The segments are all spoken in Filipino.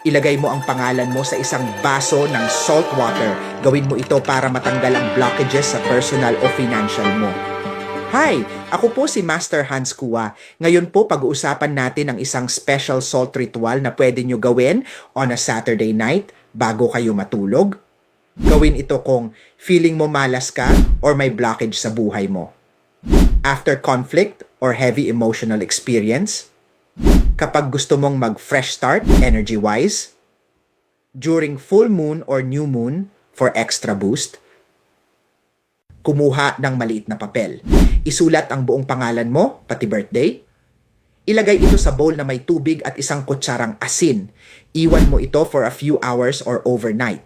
Ilagay mo ang pangalan mo sa isang baso ng salt water. Gawin mo ito para matanggal ang blockages sa personal o financial mo. Hi! Ako po si Master Hans Kua. Ngayon po pag-uusapan natin ang isang special salt ritual na pwede nyo gawin on a Saturday night bago kayo matulog. Gawin ito kung feeling mo malas ka or may blockage sa buhay mo. After conflict or heavy emotional experience, kapag gusto mong mag-fresh start energy-wise, during full moon or new moon for extra boost, kumuha ng maliit na papel. Isulat ang buong pangalan mo, pati birthday. Ilagay ito sa bowl na may tubig at isang kutsarang asin. Iwan mo ito for a few hours or overnight.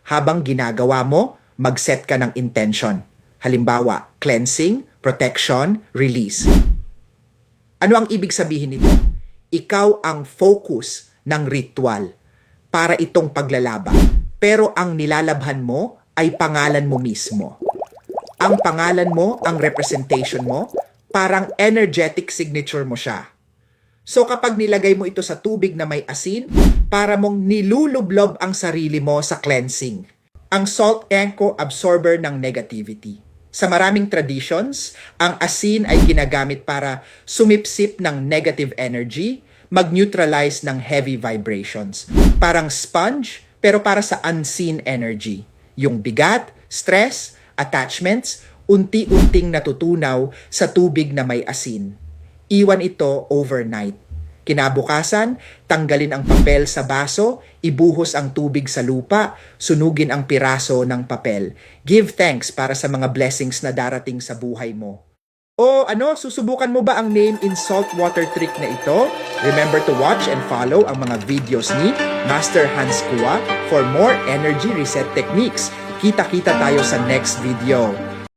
Habang ginagawa mo, mag-set ka ng intention. Halimbawa, cleansing, protection, release. Ano ang ibig sabihin nito? Ikaw ang focus ng ritual para itong paglalaban. Pero ang nilalabhan mo ay pangalan mo mismo. Ang pangalan mo, ang representation mo, parang energetic signature mo siya. So kapag nilagay mo ito sa tubig na may asin, para mong nilulublob ang sarili mo sa cleansing. Ang salt anchor absorber ng negativity. Sa maraming traditions, ang asin ay ginagamit para sumipsip ng negative energy, mag-neutralize ng heavy vibrations. Parang sponge, pero para sa unseen energy. Yung bigat, stress, attachments, unti-unting natutunaw sa tubig na may asin. Iwan ito overnight. Kinabukasan, tanggalin ang papel sa baso, ibuhos ang tubig sa lupa, sunugin ang piraso ng papel. Give thanks para sa mga blessings na darating sa buhay mo. O susubukan mo ba ang name in saltwater trick na ito? Remember to watch and follow ang mga videos ni Master Hans Kua for more energy reset techniques. Kita-kita tayo sa next video.